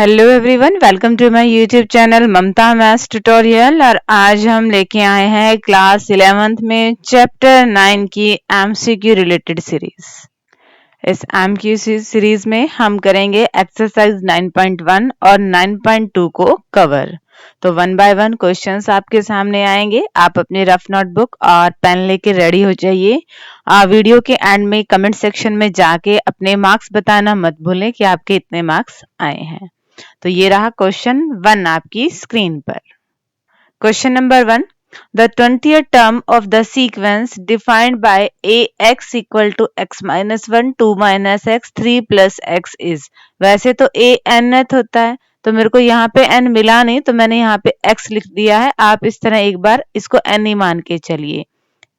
Hello everyone, welcome to my YouTube channel Mamta maths tutorial. और आज हम लेके आए हैं क्लास 11th में चैप्टर 9 की एमसीक्यू रिलेटेड सीरीज। इस एमसीक्यू सीरीज में हम करेंगे एक्सरसाइज 9.1 और 9.2 को कवर। तो वन बाय वन क्वेश्चंस आपके सामने आएंगे। आप अपनी रफ नोटबुक और पेन लेके रेडी हो जाइए। वीडियो के एंड में कमेंट सेक्शन में जाके अपने मार्क्स बताना मत भूलें कि आपके इतने मार्क्स आए हैं। तो ये रहा क्वेश्चन 1 आपकी स्क्रीन पर। Question number 1, the 20th term of the sequence defined by ax equal to x minus 1 2 minus x 3 plus x is. वैसे तो a nth होता है, तो मेरे को यहाँ पे n मिला नहीं तो मैंने यहाँ पे x लिख दिया है। आप इस तरह एक बार इसको n ही मान के चलिए।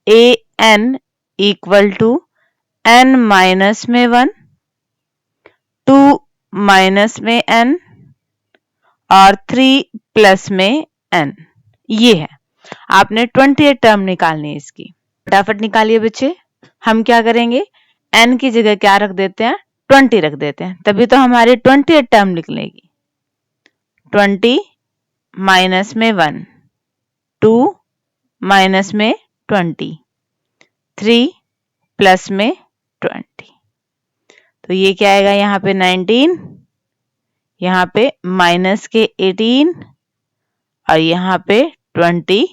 a n equal to n minus में 1 2 माइनस में n और 3 प्लस में n। ये है, आपने 20th टर्म निकालनी है इसकी। फटाफट निकालिए बच्चे। हम क्या करेंगे, n की जगह क्या रख देते हैं, 20 रख देते हैं, तभी तो हमारी 20th टर्म निकलेगी। 20 माइनस में 1 2 माइनस में 20 3 प्लस में 20। तो ये क्या आएगा, यहाँ पे 19, यहाँ पे माइनस के 18 और यहाँ पे 23।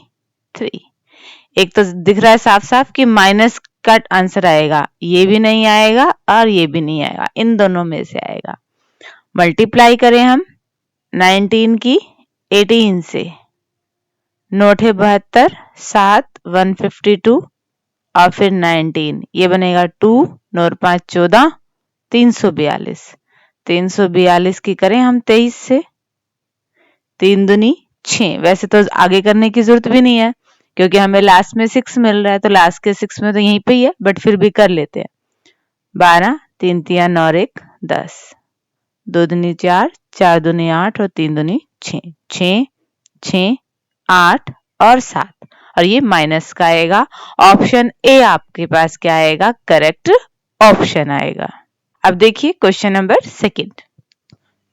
एक तो दिख रहा है साफ साफ कि माइनस का आंसर आएगा, ये भी नहीं आएगा और ये भी नहीं आएगा, इन दोनों में से आएगा। मल्टीप्लाई करें हम 19 की 18 से, 9 72 7 152 और फिर 19, ये बनेगा 2 9 5 14 342। 342 की करें हम 23 से, 3 दूनी 6। वैसे तो आगे करने की जरूरत भी नहीं है क्योंकि हमें लास्ट में 6 मिल रहा है, तो लास्ट के 6 में तो यहीं पे ही है, बट फिर भी कर लेते हैं। 12 3 3 9 1 10, 2 दूनी 4 4 दूनी 8 और 3 दूनी 6 6 6 8 और 7, और ये माइनस का आएगा। ऑप्शन ए आपके पास क्या आएगा, करेक्ट ऑप्शन आएगा। अब देखिए question number second.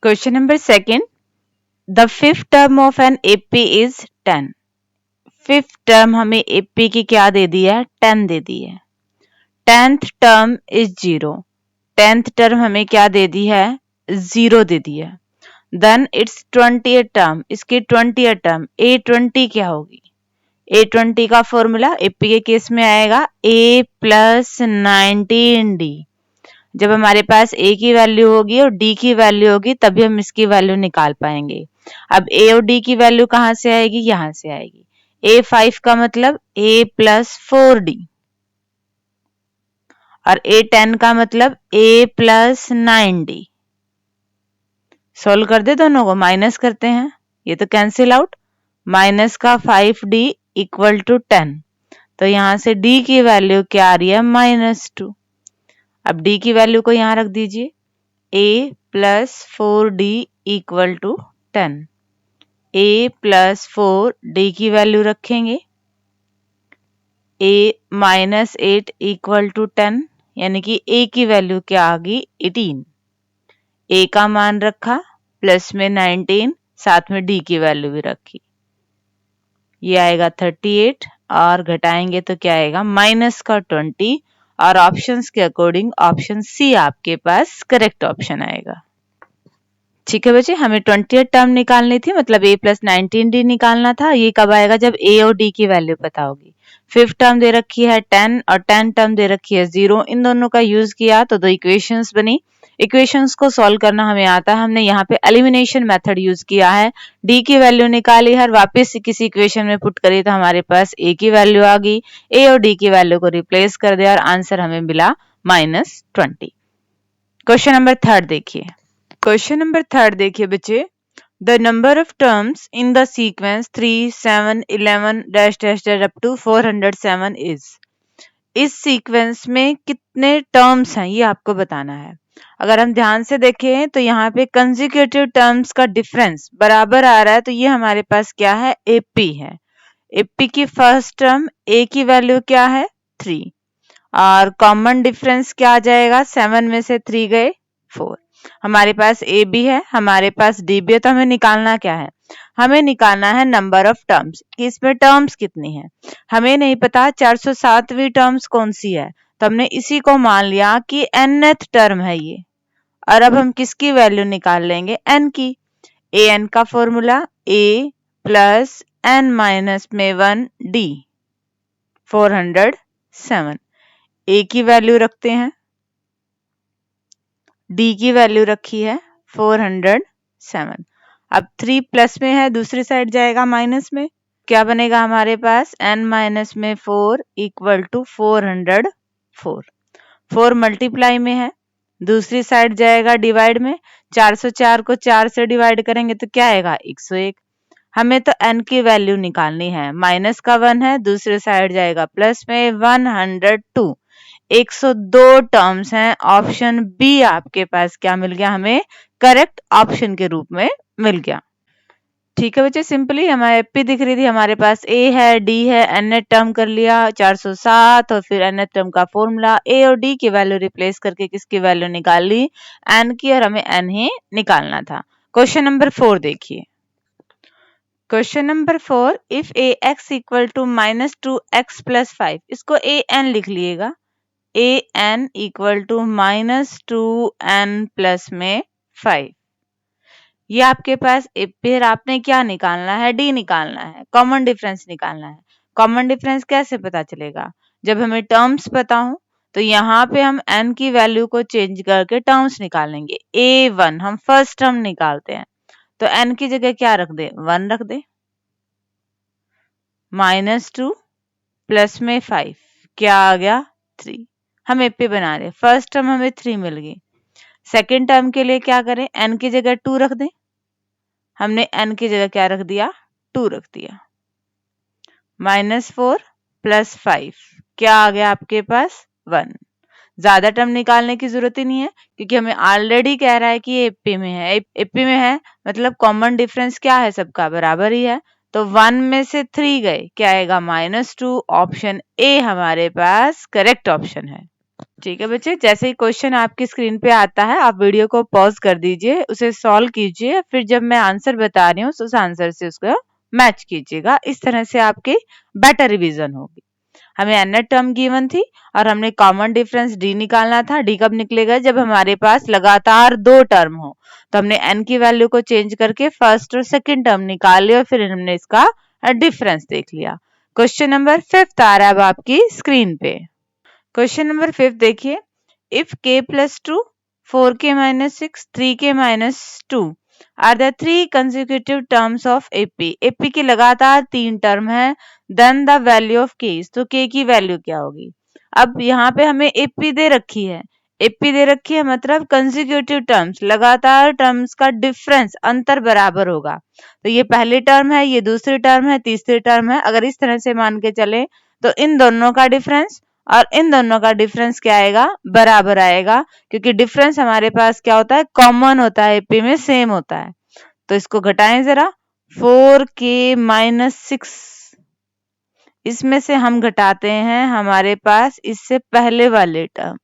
Question number second, the fifth term of an AP is 10। Fifth term हमें एपी की क्या दे दी है, 10 दे दी है। 10th term is 0। 10th term हमें क्या दे दी है, 0 दे दी है। देन इट्स 20th टर्म, इसकी 20th टर्म A20 क्या होगी, A20 का फॉर्मूला एपी के केस में आएगा A प्लस 19D। जब हमारे पास A की वैल्यू होगी और D की वैल्यू होगी तभी हम इसकी वैल्यू निकाल पाएंगे। अब A और D की वैल्यू कहाँ से आएगी, यहां से आएगी। A5 का मतलब A प्लस 4D और A10 का मतलब A प्लस 9D। सोल्व कर दे दोनों को, माइनस करते हैं, ये तो कैंसिल आउट। माइनस का 5D इक्वल टू 10, तो यहां से D की वैल्यू क्या आ रही है, -2। अब D की वैल्यू को यहां रख दीजिए, A plus 4D equal to 10। A plus 4D की वैल्यू रखेंगे, A माइनस 8 इक्वल टू 10, यानी कि A की वैल्यू क्या आ गई, 18। A का मान रखा, प्लस में 19, साथ में D की वैल्यू भी रखी, ये आएगा 38 और घटाएंगे तो क्या आएगा, माइनस का 20। और ऑप्शंस के अकॉर्डिंग ऑप्शन सी आपके पास करेक्ट ऑप्शन आएगा। ठीक है बच्चे, हमें 20th टर्म निकालनी थी, मतलब A प्लस 19D निकालना था। ये कब आएगा, जब A और D की वैल्यू पता होगी। फिफ्थ टर्म दे रखी है 10 और 10 टर्म दे रखी है 0, इन दोनों का यूज किया तो दो इक्वेशंस बनी। इक्वेशंस को सॉल्व करना हमें आता है, हमने यहाँ पे एलिमिनेशन मेथड यूज किया है। D की वैल्यू निकाली है, वापस किसी इक्वेशन में पुट करी तो हमारे पास A की वैल्यू आ गई। A और D की वैल्यू को रिप्लेस कर दिया और आंसर हमें मिला -20। क्वेश्चन नंबर थर्ड देखिए। क्वेश्चन नंबर थर्ड देखिए बच्चे, the number of terms in the sequence 3 7 11 dash dash dash up to 407 is. इस सीक्वेंस में कितने टर्म्स हैं ये आपको बताना है। अगर हम ध्यान से देखें तो यहाँ पे कंसेक्यूटिव टर्म्स का डिफरेंस बराबर आ रहा है, तो ये हमारे पास क्या है, एपी है। एपी की फर्स्ट टर्म ए की वैल्यू क्या है, 3, और कॉमन डिफरेंस क्या आ जाएगा, 7 में से 3 गए 4। हमारे पास ए बी है, हमारे पास डी बी है, तो हमें निकालना क्या है? हमें निकालना है नंबर ऑफ टर्म्स कि इसमें टर्म्स कितनी है। हमें नहीं पता 407वीं टर्म्स कौन सी है, तो हमने इसी को मान लिया कि nth टर्म है ये। और अब हम किसकी वैल्यू निकाल लेंगे? n की। ए एन का formula a plus n minus में 1 d 407। ए की वैल्यू रखते हैं, डी की वैल्यू रखी है 407। अब 3 प्लस में है, दूसरी साइड जाएगा माइनस में, क्या बनेगा हमारे पास? n माइनस में 4 इक्वल टू 404। 4 मल्टीप्लाई में है, दूसरी साइड जाएगा डिवाइड में। 404 को 4 से डिवाइड करेंगे तो क्या आएगा? 101। हमें तो n की वैल्यू निकालनी है, माइनस का 1 है, दूसरी साइड जाएगा प्लस में 102। 102 टर्म्स हैं। ऑप्शन बी आपके पास क्या मिल गया? हमें करेक्ट ऑप्शन के रूप में मिल गया। ठीक है बच्चे, सिंपली हमारे एपी दिख रही थी, हमारे पास ए है, डी है, एन टर्म कर लिया 407 और फिर एन टर्म का फॉर्मूला, ए और डी की वैल्यू रिप्लेस करके किसकी वैल्यू निकाल ली? एन की, और हमें एन ही निकालना था। क्वेश्चन नंबर 4 देखिए। Question number 4, if a x equal to -2x + 5, इसको ए एन लिख लीजिएगा। A n equal to -2n plus में 5। ये आपके पास फिर आपने क्या निकालना है? डी निकालना है, कॉमन डिफरेंस निकालना है। कॉमन डिफरेंस कैसे पता चलेगा? जब हमें टर्म्स पता हो तो यहाँ पे हम n की वैल्यू को चेंज करके टर्म्स निकालेंगे। a1 हम फर्स्ट टर्म निकालते हैं, तो n की जगह क्या रख दे? 1 रख दे। -2 प्लस में 5 क्या आ गया? 3। हम एपी बना रहे, फर्स्ट टर्म हमें 3 मिल गई। सेकेंड टर्म के लिए क्या करें? n की जगह 2 रख दें। हमने n की जगह क्या रख दिया? 2 रख दिया। -4 प्लस 5 क्या आ गया आपके पास? 1। ज्यादा टर्म निकालने की जरूरत ही नहीं है, क्योंकि हमें ऑलरेडी कह रहा है कि ये एपी में है। एपी में है मतलब कॉमन डिफरेंस क्या है? सबका बराबर ही है। तो 1 में से 3 गए, क्या आएगा? -2। ऑप्शन ए हमारे पास करेक्ट ऑप्शन है। ठीक है बच्चे, जैसे ही क्वेश्चन आपकी स्क्रीन पे आता है आप वीडियो को पॉज कर दीजिए, उसे सॉल्व कीजिए, फिर जब मैं आंसर बता रही हूँ उस आंसर से उसको मैच कीजिएगा। इस तरह से आपकी बेटर रिवीजन होगी। हमें एन टर्म गिवन थी और हमने कॉमन डिफरेंस डी निकालना था। डी कब निकलेगा? जब हमारे पास लगातार 2 टर्म हो। तो हमने एन की वैल्यू को चेंज करके फर्स्ट और सेकेंड टर्म निकाल लिया, फिर हमने इसका डिफरेंस देख लिया। क्वेश्चन नंबर 5 आ रहा है अब आपकी स्क्रीन पे। क्वेश्चन नंबर 5 देखिए। If k + 2, 4k - 6, 3k - 2 are the 3 consecutive terms of AP. AP की लगातार 3 टर्म है, then the value of k, तो k की वैल्यू क्या होगी? अब यहाँ पे हमें एपी दे रखी है, एपी दे रखी है मतलब कंसेक्यूटिव टर्म्स, लगातार टर्म्स का डिफरेंस, अंतर बराबर होगा। तो ये पहली टर्म है, ये दूसरी टर्म है, तीसरी टर्म है। अगर इस तरह से मान के चले तो इन दोनों का डिफरेंस और इन दोनों का डिफरेंस क्या आएगा? बराबर आएगा, क्योंकि डिफरेंस हमारे पास क्या होता है? कॉमन होता है, एपी में सेम होता है। तो इसको घटाएं जरा। 4k - 6, इसमें से हम घटाते हैं हमारे पास इससे पहले वाले टर्म,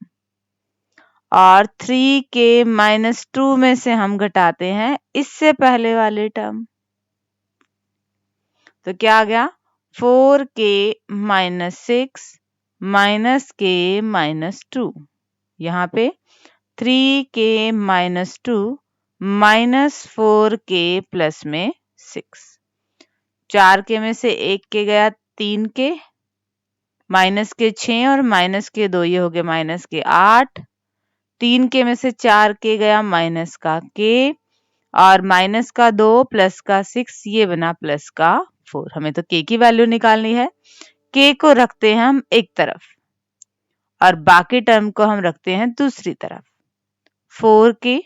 और 3k - 2 में से हम घटाते हैं इससे पहले वाले टर्म। तो क्या आ गया? 4k - 6 -k - 2। यहाँ पे 3k - 2 -4k प्लस में 6। 4k में से 1 के गया 3 के, माइनस के 6 और माइनस के 2, ये हो गए माइनस के 8। 3 के में से 4 के गया माइनस का के, और माइनस का 2 प्लस का 6, ये बना प्लस का 4। हमें तो के की वैल्यू निकालनी है। के को रखते हैं हम एक तरफ और बाकी टर्म को हम रखते हैं दूसरी तरफ। 4k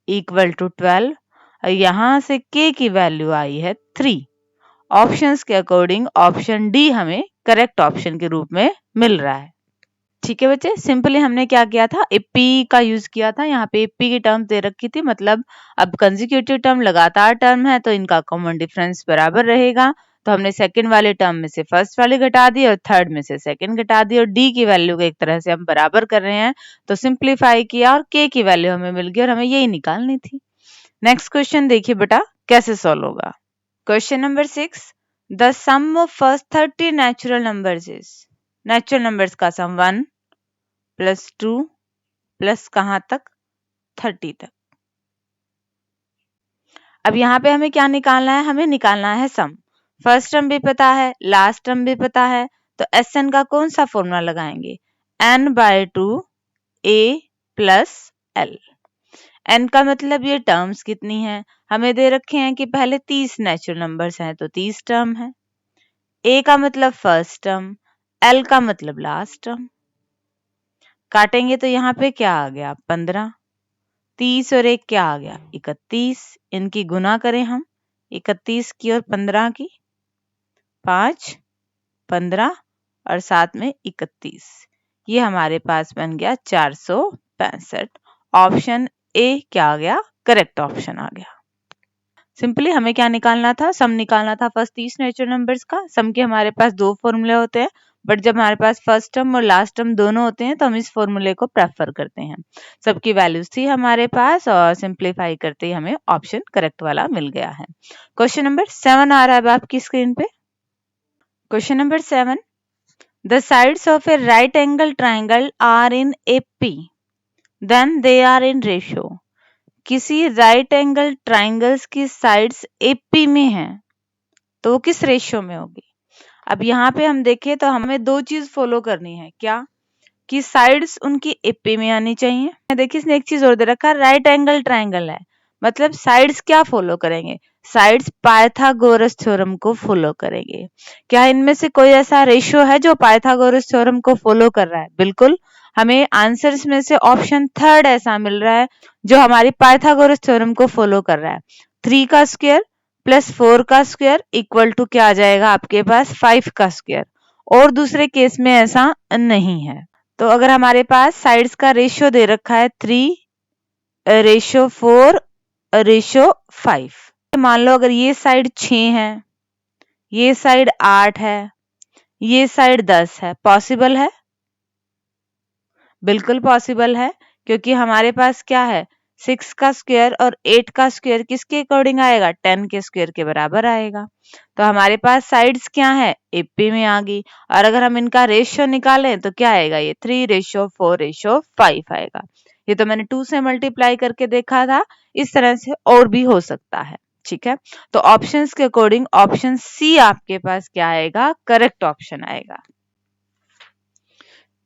इक्वल टू 12, और यहां से k की वैल्यू आई है 3। ऑप्शंस के अकॉर्डिंग ऑप्शन डी हमें करेक्ट ऑप्शन के रूप में मिल रहा है। ठीक है बच्चे, सिंपली हमने क्या किया था? एपी का यूज किया था। यहाँ पे एपी की टर्म दे रखी थी, मतलब अब कंसेक्यूटिव टर्म लगातार टर्म है तो इनका कॉमन डिफरेंस बराबर रहेगा। तो हमने सेकंड वाले टर्म में से फर्स्ट वाली घटा दी और थर्ड में से सेकंड घटा दी और डी की वैल्यू को एक तरह से हम बराबर कर रहे हैं, तो सिंप्लीफाई किया और के की वैल्यू हमें मिल गई और हमें यही निकालनी थी। नेक्स्ट क्वेश्चन देखिए बेटा कैसे सॉल्व होगा। Question number 6, the sum of first 30 natural numbers is, natural numbers का सम 1 प्लस 2 प्लस कहां तक 30 तक। अब यहाँ पे हमें क्या निकालना है, हमें निकालना है सम। फर्स्ट टर्म भी पता है, लास्ट टर्म भी पता है, तो एस एन का कौन सा फॉर्मूला लगाएंगे, n/2 a plus l। n का मतलब ये टर्म्स कितनी है, हमें दे रखे हैं कि पहले 30 नेचुरल नंबर्स हैं तो 30 टर्म है। a का मतलब फर्स्ट टर्म, l का मतलब लास्ट टर्म। काटेंगे तो यहाँ पे क्या आ गया 15, 30 और 1 क्या आ गया 31। इनकी गुना करें हम, 31 की और 15 की, 5, 15 और साथ में 31, ये हमारे पास बन गया 465। ऑप्शन ए क्या आ गया, करेक्ट ऑप्शन आ गया। सिंपली हमें क्या निकालना था, सम निकालना था फर्स्ट 30 नेचुरल नंबर्स का। सम के हमारे पास दो फॉर्मूले होते हैं, बट जब हमारे पास फर्स्ट टर्म और लास्ट टर्म दोनों होते हैं तो हम इस फॉर्मूले को प्रेफर करते हैं। सबकी वैल्यूज थी हमारे पास और सिंप्लीफाई करते ही हमें ऑप्शन करेक्ट वाला मिल गया है। क्वेश्चन नंबर 7 आ रहा है आपकी स्क्रीन पे। Question number 7, the sides of a right angle triangle are in AP, then they are in ratio. किसी राइट एंगल ट्राइंगल्स की साइड्स AP में हैं तो वो किस रेशियो में होगी। अब यहाँ पे हम देखें तो हमें दो चीज फॉलो करनी है, क्या कि साइड्स उनकी AP में आनी चाहिए। देखिए इसने एक चीज और दे रखा है, राइट एंगल ट्राइंगल है, मतलब साइड्स क्या फॉलो करेंगे, साइड्स पाइथागोरस थ्योरम को फॉलो करेंगे। क्या इनमें से कोई ऐसा रेशियो है जो पाइथागोरस थ्योरम को फॉलो कर रहा है, बिल्कुल हमें आंसर्स में से ऑप्शन थर्ड ऐसा मिल रहा है जो हमारी पाइथागोरस थ्योरम को फॉलो कर रहा है। 3 का स्क्वायर प्लस 4 का स्क्वायर इक्वल टू क्या आ जाएगा आपके पास 5 का स्क्वायर, और दूसरे केस में ऐसा नहीं है। तो अगर हमारे पास साइड्स का रेशियो दे रखा है 3:4:5, मान लो अगर ये साइड 6 है, ये साइड 8 है, ये साइड 10 है, पॉसिबल है, बिल्कुल पॉसिबल है, क्योंकि हमारे पास क्या है 6 का स्क्वायर और 8 का स्क्वायर किसके अकॉर्डिंग आएगा, 10 के स्क्वायर के बराबर आएगा। तो हमारे पास साइड्स क्या है AP में आ गई, और अगर हम इनका रेशियो निकालें तो क्या आएगा, ये 3:4:5 आएगा। ये तो मैंने 2 से मल्टीप्लाई करके देखा था, इस तरह से और भी हो सकता है। ठीक है, तो ऑप्शंस के अकॉर्डिंग ऑप्शन सी आपके पास क्या आएगा, करेक्ट ऑप्शन आएगा।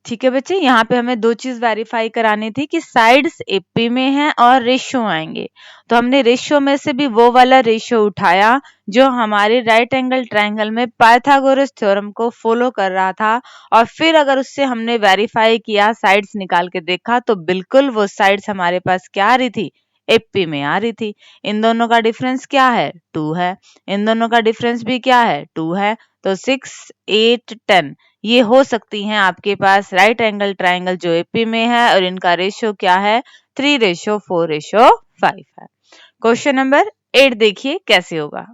ठीक है बच्चे, यहाँ पे हमें दो चीज वेरीफाई करानी थी कि साइड्स AP में हैं और रेशियो आएंगे, तो हमने रेशियो में से भी वो वाला रेशियो उठाया जो हमारे राइट एंगल ट्रायंगल में पाइथागोरस थ्योरम को फॉलो कर रहा था, और फिर अगर उससे हमने वेरीफाई किया, साइड्स निकाल के देखा, तो बिल्कुल वो साइड्स हमारे पास क्या आ रही थी, AP में आ रही थी। इन दोनों का डिफरेंस क्या है 2 है, इन दोनों का डिफरेंस भी क्या है 2 है, तो 6, 8, 10 ये हो सकती हैं आपके पास राइट एंगल ट्रायंगल जो AP में है, और इनका रेशियो क्या है 3:4:5 है। क्वेश्चन नंबर 8 देखिए कैसे होगा।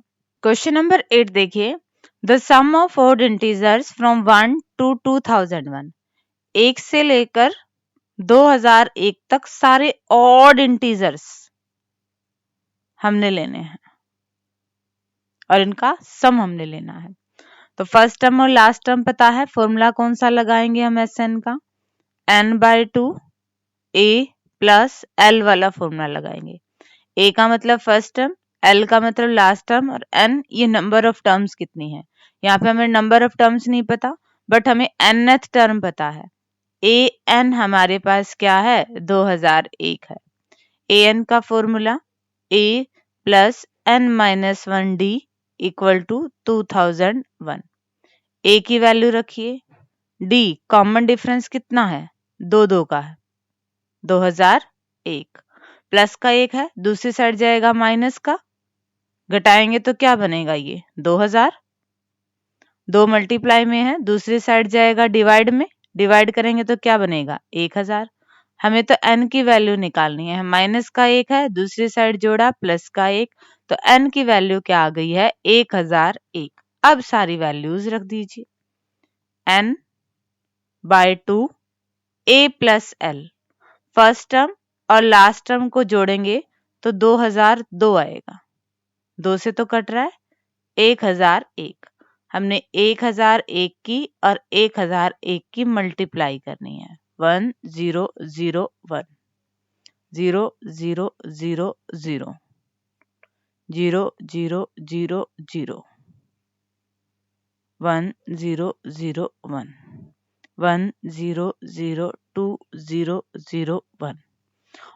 क्वेश्चन नंबर 8 देखिए, the sum of odd integers from 1 to 2001, 1 से लेकर 2001 तक सारे ऑड इंटीजर्स हमने लेने हैं और इनका सम हमने लेना है। तो फर्स्ट टर्म और लास्ट टर्म पता है, फॉर्मूला कौन सा लगाएंगे हम SN का, n/2 a प्लस l वाला फॉर्मूला लगाएंगे। a का मतलब फर्स्ट टर्म, l का मतलब लास्ट टर्म, और n ये नंबर ऑफ टर्म्स कितनी है। यहाँ पे हमें नंबर ऑफ टर्म्स नहीं पता, बट हमें nth टर्म पता है। an हमारे पास क्या है 2001 है। an का formula a plus n-1d equal to 2001। A की वैल्यू रखिए, डी कॉमन डिफरेंस कितना है 2 का है 2001, प्लस का 1 है, दूसरी साइड जाएगा माइनस का, घटाएंगे तो क्या बनेगा ये 2000, 2 मल्टीप्लाई में है, दूसरी साइड जाएगा डिवाइड में, डिवाइड करेंगे तो क्या बनेगा 1000। हमें तो n की वैल्यू निकालनी है, माइनस का 1 है, दूसरी साइड जोड़ा प्लस का 1, तो n की वैल्यू क्या आ गई है 1001। अब सारी वैल्यूज रख दीजिए। n/2 a plus l, first term और लास्ट टर्म को जोड़ेंगे तो 2002 आएगा। 2 से तो कट रहा है, 1001। हमने 1001 की और 1001 की मल्टीप्लाई करनी है। 1 0 0 1 0 0 0 0 0 0 0 0 1 0 0 1 1 0 0 2 0 0 1।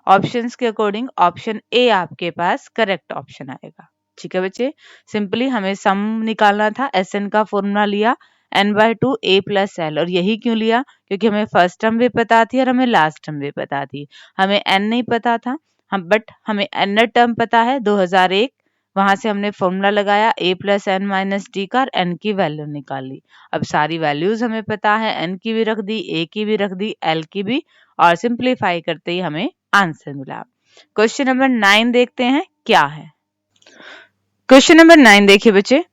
ऑप्शंस के अकॉर्डिंग ऑप्शन ए आपके पास करेक्ट ऑप्शन आएगा। ठीक है बच्चे, सिंपली हमें सम निकालना था, एसएन का फॉर्मूला लिया n/2 a प्लस l, और यही क्यों लिया, क्योंकि हमें फर्स्ट टर्म भी पता थी और हमें लास्ट टर्म भी पता थी। हमें n नहीं पता था, बट हमें n टर्म पता है 2001, वहां से हमने फॉर्मूला लगाया a plus n minus D का और n की वैल्यू निकाल ली। अब सारी वैल्यूज हमें पता है, n की भी रख दी, a की भी रख दी, l की भी, और सिंप्लीफाई करते ही हमें आंसर मिला। क्वेश्चन नंबर 9 देखते हैं क्या है। क्वेश्चन नंबर 9 देखिए बच्चे,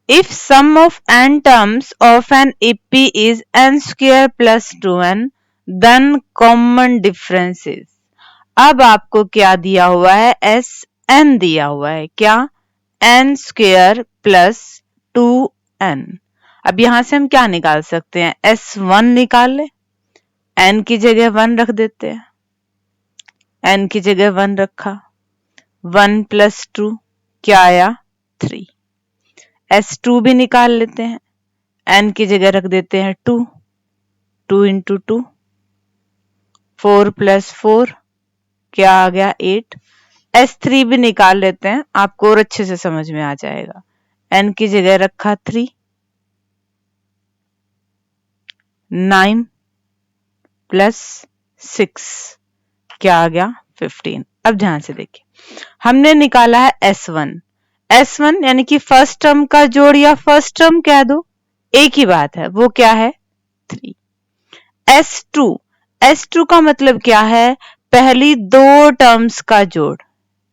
if sum of n terms of an EP is n square plus 2n, then common differences. अब आपको क्या दिया हुआ है, Sn दिया हुआ है, क्या, n स्क्वायर प्लस 2n। अब यहां से हम क्या निकाल सकते हैं, S1 निकाल ले, n की जगह 1 रख देते हैं, n की जगह 1 रखा, 1 प्लस 2 क्या आया, 3। S2 भी निकाल लेते हैं, n की जगह रख देते हैं 2, 2 इंटू 2, 4 प्लस 4 क्या आ गया, 8। S3 भी निकाल लेते हैं, आपको और अच्छे से समझ में आ जाएगा। n की जगह रखा 3, 9 प्लस 6 क्या आ गया, 15। अब ध्यान से देखिए, हमने निकाला है S1, S1 यानी कि फर्स्ट टर्म का जोड़ या फर्स्ट टर्म कह दो, एक ही बात है, वो क्या है, 3। S2, S2 का मतलब क्या है, पहली दो टर्म्स का जोड़,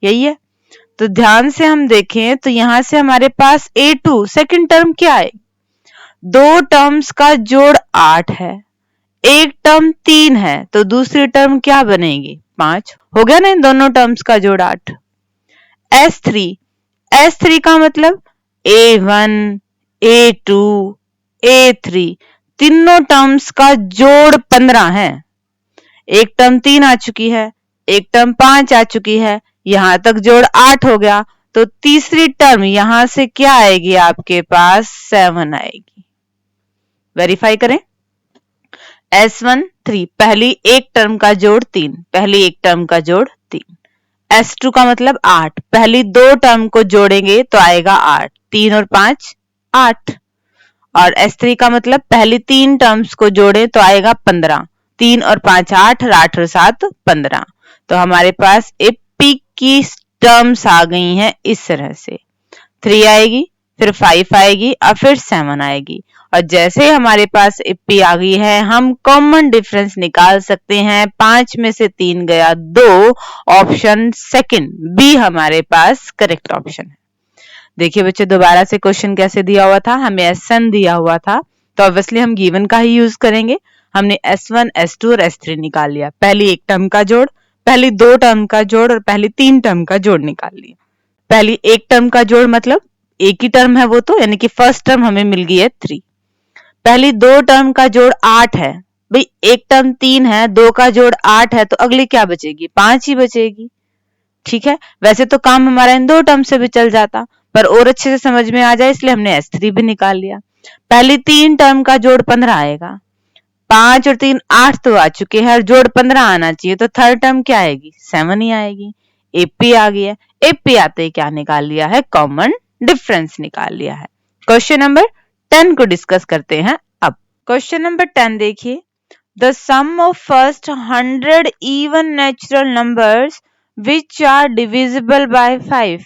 यही है। तो ध्यान से हम देखें तो यहां से हमारे पास A2 सेकंड टर्म क्या है, दो टर्म्स का जोड़ 8 है, एक टर्म 3 है, तो दूसरी टर्म क्या बनेगी, 5। हो गया ना इन दोनों टर्म्स का जोड़ 8। S3, S3 का मतलब A1, A2, A3, तीनों टर्म्स का जोड़ 15 है। एक टर्म 3 आ चुकी है, एक टर्म 5 आ चुकी है, यहां तक जोड़ 8 हो गया, तो तीसरी टर्म यहां से क्या आएगी, आपके पास 7 आएगी। वेरीफाई करें, S1 3, पहली एक टर्म का जोड़ 3, पहली एक टर्म का जोड़ 3। S2 का मतलब 8, पहली दो टर्म को जोड़ेंगे तो आएगा 8, 3 और 5 8। और S3 का मतलब पहली तीन टर्म्स को जोड़े तो आएगा 15, 3 और 5 8 और 8 और 7 15। तो हमारे पास AP की टर्म्स आ गई हैं इस तरह से, 3 आएगी, फिर 5 आएगी और फिर 7 आएगी। और जैसे हमारे पास AP आ गई है, हम कॉमन डिफरेंस निकाल सकते हैं, 5 में से 3 गया 2, ऑप्शन सेकंड बी हमारे पास करेक्ट ऑप्शन है। देखिए बच्चे, दोबारा से क्वेश्चन कैसे दिया हुआ था, हमें S1 दिया हुआ था, तो ऑब्वियसली हम गिवन का ही यूज करेंगे। हमने S1, S2 और S3 निकाल लिया, पहली एक टर्म का जोड़, पहली दो टर्म का जोड़ और पहली तीन टर्म का जोड़ निकाल लिया। पहली एक टर्म का जोड़ मतलब एक ही टर्म है वो तो, यानी कि फर्स्ट टर्म हमें मिल गई है 3। पहली दो टर्म का जोड़ 8 है, भाई एक टर्म 3 है, दो का जोड़ 8 है, तो अगली क्या बचेगी, 5 ही बचेगी। ठीक है, वैसे तो काम हमारा इन दो टर्म से भी चल जाता, पर और अच्छे से समझ में आ जाए इसलिए हमने S3 भी निकाल लिया। पहली तीन टर्म का जोड़ 15 आएगा, 5 और 3 8 तो आ चुके हैं और जोड़ 15 आना चाहिए, तो थर्ड टर्म क्या आएगी, 7 ही आएगी। AP आ गया, AP आते ही क्या निकाल लिया है, कॉमन डिफरेंस निकाल लिया है। क्वेश्चन नंबर 10 को डिस्कस करते हैं अब। क्वेश्चन नंबर 10 देखिए, the sum of first 100 even natural numbers which are divisible by 5,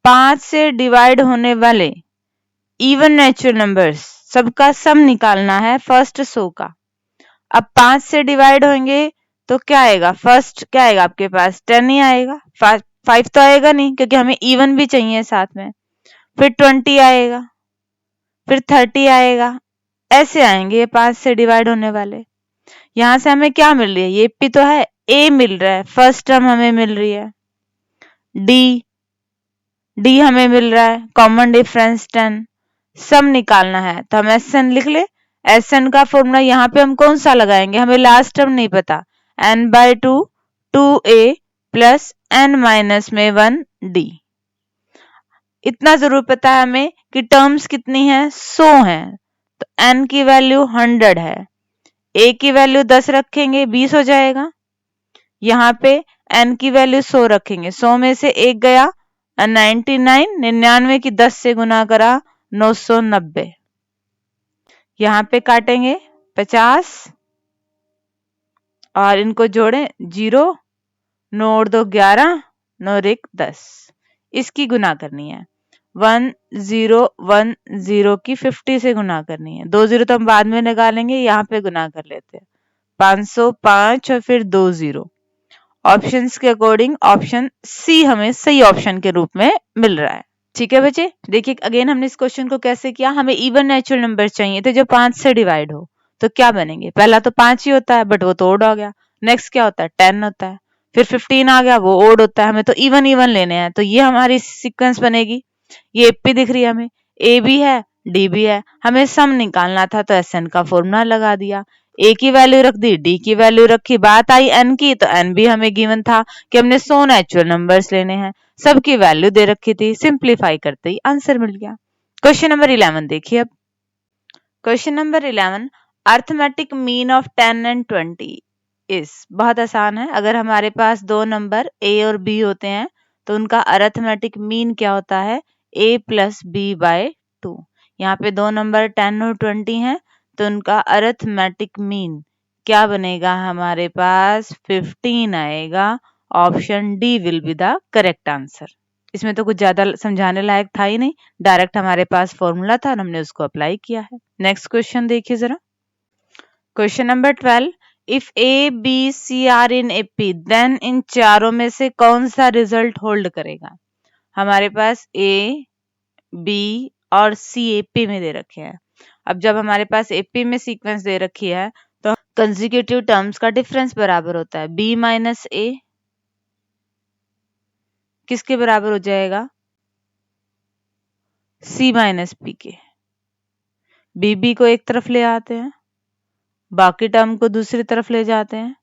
5 से डिवाइड होने वाले इवन नेचुरल नंबर्स सबका सम निकालना है फर्स्ट 100 का। अब 5 से डिवाइड होंगे तो क्या आएगा, फर्स्ट क्या आएगा आपके पास, 10 ही आएगा, 5 तो आएगा नहीं क्योंकि हमें इवन भी चाहिए साथ में। फिर 20 आएगा, फिर 30 आएगा, ऐसे आएंगे ये 5 से डिवाइड होने वाले। यहां से हमें क्या मिल रही है, ये पी तो है, ए मिल रहा है, फर्स्ट टर्म हमें मिल रही है, डी हमें मिल रहा है, कॉमन डिफरेंस 10, सम निकालना है तो हम एसएन लिख ले। एसएन का फॉर्मूला यहाँ पे हम कौन सा लगाएंगे, हमें लास्ट टर्म नहीं पता, n/2 2a plus n minus में 1 d। इतना जरूर पता है हमें कि टर्म्स कितनी है, 100 है, तो n की वैल्यू 100 है, a की वैल्यू 10 रखेंगे 20 हो जाएगा, यहाँ पे n की वैल्यू 100 रखेंगे, 100 में से एक गया 99, 99 की 10 से गुना करा 990, यहाँ पे काटेंगे 50 और इनको जोड़ें 0, 9 और 2 11, 9 और 1 10, इसकी गुना करनी है, 1010 की 50 से गुना करनी है, 2 0 तो हम बाद में निकालेंगे, यहाँ पे गुना कर लेते हैं, 505 और फिर 2 0। ऑप्शंस के अकॉर्डिंग ऑप्शन सी हमें सही ऑप्शन के रूप में मिल रहा है। ठीक है बच्चे, देखिए अगेन हमने इस क्वेश्चन को कैसे किया, हमें इवन नेचुरल नंबर चाहिए थे जो 5 से डिवाइड हो, तो क्या बनेंगे, पहला तो 5 ही होता है बट वो तो ओड हो गया, नेक्स्ट क्या होता है 10 होता है, फिर 15 आ गया वो ओड होता है, हमें तो इवन इवन लेने हैं, तो ये हमारी सीक्वेंस बनेगी। ये एपी दिख रही है हमें, ए भी है डी भी है, हमें सम निकालना था तो एसएन का फॉर्मूला लगा दिया, ए की वैल्यू रख दी, डी की वैल्यू रखी, बात आई एन की तो एन भी हमें गिवन था कि हमने 100 नेचुरल नंबर्स लेने हैं, सबकी वैल्यू दे रखी थी, सिंप्लीफाई करते ही आंसर मिल गया। क्वेश्चन नंबर 11 देखिए अब। Question number 11, arithmetic mean of 10 and 20 is, बहुत आसान है, अगर हमारे पास दो नंबर ए और बी होते हैं तो उनका अर्थमेटिक मीन क्या होता है, a प्लस बी बाय 2। यहाँ पे दो नंबर 10 और 20 हैं तो उनका अर्थमेटिक मीन क्या बनेगा, हमारे पास 15 आएगा, option D will be the correct answer. इसमें तो कुछ ज्यादा समझाने लायक था ही नहीं, डायरेक्ट हमारे पास फॉर्मूला था और हमने उसको अप्लाई किया है। नेक्स्ट क्वेश्चन देखिए जरा। Question number 12, if a b c are in AP then इन चारों में से कौन सा रिजल्ट होल्ड करेगा। हमारे पास ए बी और सी एपी में दे रखे हैं, अब जब हमारे पास एपी में सीक्वेंस दे रखी है तो कंसेक्यूटिव टर्म्स का डिफरेंस बराबर होता है, बी माइनस ए किसके बराबर हो जाएगा, सी माइनस पी के। बी को एक तरफ ले आते हैं, बाकी टर्म को दूसरी तरफ ले जाते हैं,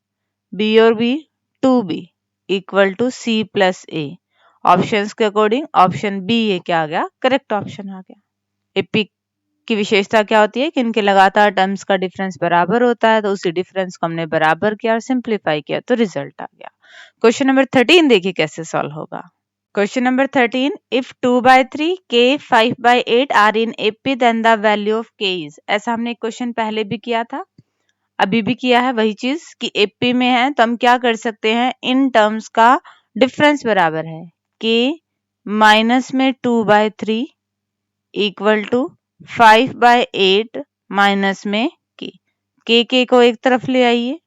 बी और B 2b equal to C plus A. Options के अकॉर्डिंग ऑप्शन बी ये क्या आ गया, करेक्ट ऑप्शन आ गया। एपी की विशेषता क्या होती है कि इनके लगातार टर्म्स का डिफरेंस बराबर होता है, तो उसी डिफरेंस को हमने बराबर किया और सिंप्लीफाई किया तो रिजल्ट आ गया। क्वेश्चन नंबर 13 देखिए कैसे सॉल्व होगा। Question number 13, if 2/3 k 5/8 are in AP then the value of k is. ऐसा हमने एक क्वेश्चन पहले भी किया था, अभी भी किया है वही चीज कि एपी में है तो हम क्या कर सकते हैं, इन टर्म्स का डिफरेंस बराबर है, k माइनस में 2/3 इक्वल टू 5/8 माइनस में k को एक तरफ ले आइए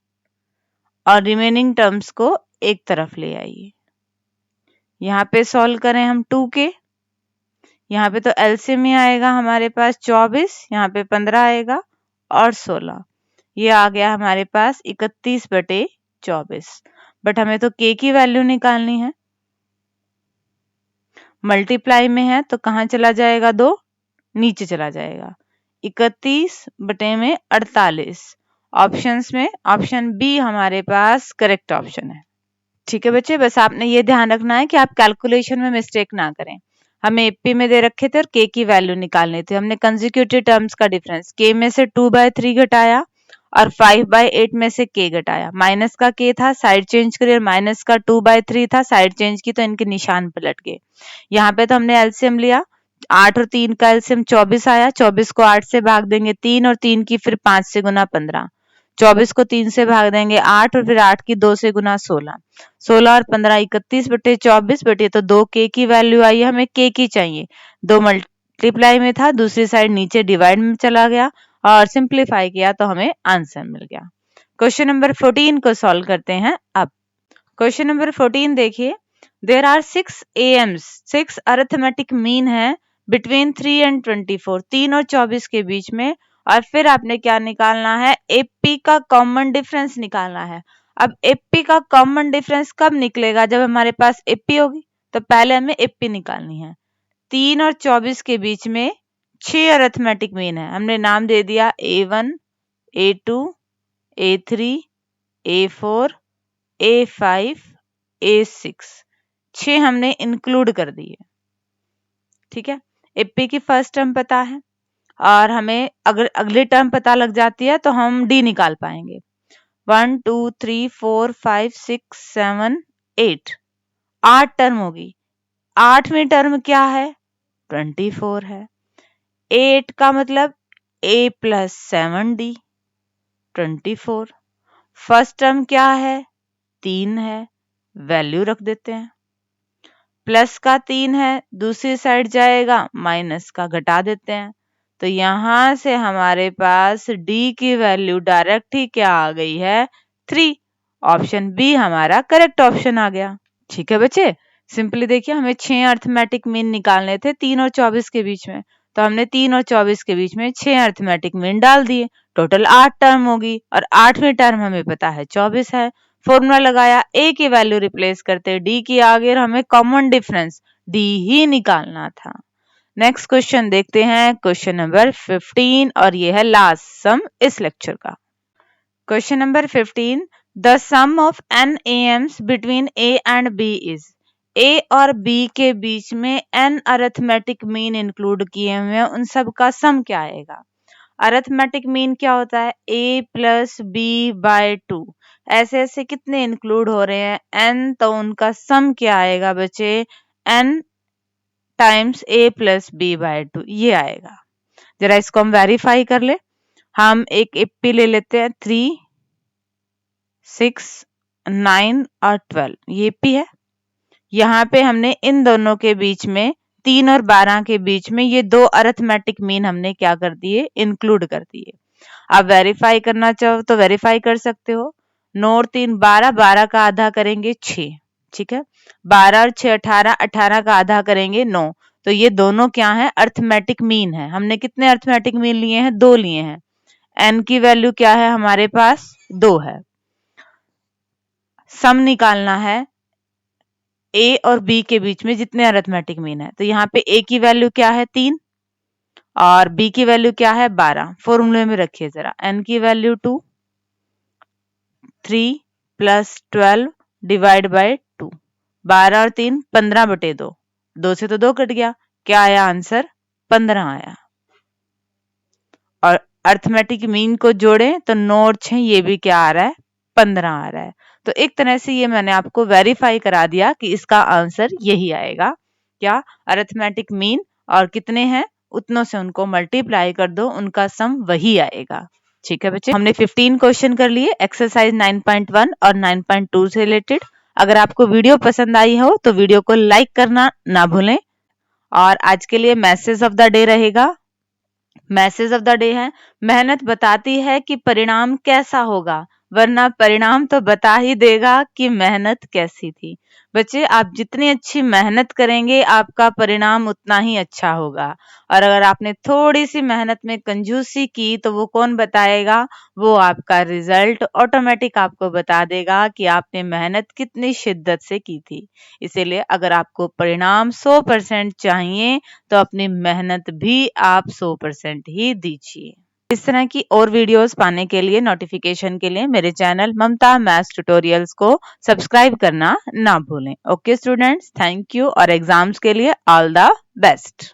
और रिमेनिंग टर्म्स को एक तरफ ले आइए। यहाँ पे सॉल्व करें हम 2k, यहाँ पे तो एलसीएम ही आएगा हमारे पास 24, यहाँ पे 15 आएगा और 16, ये आ गया हमारे पास 31/24। बट हमें तो k की वैल्यू निकालनी है, मल्टीप्लाई में है तो कहाँ चला जाएगा, 2 नीचे चला जाएगा, 31/48। ऑप्शंस में ऑप्शन बी हमारे पास करेक्ट ऑप्शन है। ठीक है बच्चे, बस आपने ये ध्यान रखना है कि आप कैलकुलेशन में मिस्टेक ना करें। हमें एपी में दे रखे थे और के की वैल्यू निकालनी थी, हमने कंसेक्यूटिव टर्म्स का डिफरेंस के में से 2/3 घटाया और 5/8 में से के घटाया, माइनस का के था साइड चेंज करिए, माइनस का 2/3 था साइड चेंज की तो इनके निशान पलट गए। यहाँ पे तो हमने एलसीएम लिया, 8 और 3 का एलसीएम 24 आया, 24 को 8 से भाग देंगे 3 और 3 की फिर 5 से गुना 15, 24 को 3 से भाग देंगे 8 और फिर 8 की 2 से गुना 16, 16 और 15 31/24 बटे तो 2 के की वैल्यू आई, हमें के की चाहिए, 2 मल्टीप्लाई में था दूसरी साइड नीचे डिवाइड में चला गया और सिंप्लीफाई किया तो हमें आंसर मिल गया। क्वेश्चन नंबर 14 को सॉल्व करते हैं अब। क्वेश्चन नंबर 14 देखिए, there are 6 AMs, 6 arithmetic mean है बिटवीन 3 एंड 24, 3 और 24 के बीच में। और फिर आपने क्या निकालना है, एपी का कॉमन डिफरेंस निकालना है। अब एपी का कॉमन डिफरेंस कब निकलेगा, जब हमारे पास एपी होगी। तो पहले हमें एपी निकालनी है। 3 और 24 के बीच में 6 अरिथमेटिक मीन है, हमने नाम दे दिया A1, A2, A3, A4, A5, A6। 6 हमने इंक्लूड कर दिए। ठीक है, एपी की फर्स्ट टर्म पता है और हमें अगर अगली टर्म पता लग जाती है तो हम डी निकाल पाएंगे। 1 2 3 4 5 6 7 8, 8 टर्म होगी। 8वीं टर्म क्या है, 24 है। 8 का मतलब a plus 7d, 24। First term क्या है, 3 है, वैल्यू रख देते हैं। प्लस का 3 है, दूसरी साइड जाएगा, माइनस का घटा देते हैं। तो यहां से हमारे पास d की वैल्यू डायरेक्ट ही क्या आ गई है, 3। ऑप्शन बी हमारा करेक्ट ऑप्शन आ गया। ठीक है बच्चे, सिंपली देखिए, हमें 6 अरिथमेटिक मीन निकालने थे 3 और 24 के बीच में। तो हमने 3 और 24 के बीच में 6 अरिथमेटिक मीन डाल दिए। टोटल 8 टर्म होगी और 8वीं टर्म हमें पता है 24 है। फॉर्मूला लगाया, a की वैल्यू रिप्लेस करते d की आगे, हमें कॉमन डिफरेंस d ही निकालना था। नेक्स्ट क्वेश्चन देखते हैं, क्वेश्चन नंबर 15, और ये है लास्ट सम इस लेक्चर का। Question number 15, the sum of n AMs between a and b is। a और b के बीच में n अरिथमेटिक मीन इंक्लूड किए हुए हैं, उन सब का सम क्या आएगा। अरिथमेटिक मीन क्या होता है, a प्लस बी बाय 2। ऐसे ऐसे कितने इंक्लूड हो रहे हैं, n, तो उनका सम क्या आएगा बच्चे, n times a plus B by 2, ये आएगा। जरा इसको हम वेरीफाई कर ले। हम एक एपी ले लेते हैं, 3, 6, 9 और 12, ये पी है। यहाँ पे हमने इन दोनों के बीच में 3 और 12 के बीच में ये दो अरिथमेटिक मीन हमने क्या कर दिए, इंक्लूड कर दिए। आप वेरीफाई करना चाहो तो वेरीफाई कर सकते हो। 9 और 3 12, 12 का आधा करेंगे 6। ठीक है, 12 और 6 18, 18 का आधा करेंगे 9। तो ये दोनों क्या है, अरिथमेटिक मीन है। हमने कितने अरिथमेटिक मीन लिए हैं, 2 लिए हैं। n की वैल्यू क्या है हमारे पास, 2 है। सम निकालना है a और b के बीच में जितने अरिथमेटिक मीन है। तो यहाँ पे a की वैल्यू क्या है, 3, और b की वैल्यू क्या है, 12। फॉर्मूले में रखिए जरा, n की वैल्यू 2, 3 प्लस 12 डिवाइड बाय 2। 12 और 3 15/2, 2 से तो 2 कट गया, क्या आया आंसर, 15 आया। और अरिथमेटिक मीन को जोड़े तो 9 और 6, ये भी क्या आ रहा है, 15 आ रहा है। तो एक तरह से ये मैंने आपको वेरीफाई करा दिया कि इसका आंसर यही आएगा। क्या, अरिथमेटिक मीन और कितने हैं उतनों से उनको मल्टीप्लाई कर दो, उनका सम वही आएगा। ठीक है बच्चे, हमने 15 क्वेश्चन कर लिए एक्सरसाइज 9.1 और 9.2 से रिलेटेड। अगर आपको वीडियो पसंद आई हो तो वीडियो को लाइक करना ना भूलें। और आज के लिए मैसेज ऑफ द डे रहेगा। मैसेज ऑफ द डे है, मेहनत बताती है कि परिणाम कैसा होगा, वरना परिणाम तो बता ही देगा कि मेहनत कैसी थी। बच्चे, आप जितनी अच्छी मेहनत करेंगे आपका परिणाम उतना ही अच्छा होगा। और अगर आपने थोड़ी सी मेहनत में कंजूसी की तो वो कौन बताएगा, वो आपका रिजल्ट ऑटोमेटिक आपको बता देगा कि आपने मेहनत कितनी शिद्दत से की थी। इसीलिए अगर आपको परिणाम 100% चाहिए तो अपनी मेहनत भी आप 100% ही दीजिए। इस तरह की और वीडियोस पाने के लिए, नोटिफिकेशन के लिए मेरे चैनल ममता मैथ्स ट्यूटोरियल्स को सब्सक्राइब करना ना भूलें। ओके स्टूडेंट्स, थैंक यू और एग्जाम्स के लिए ऑल द बेस्ट।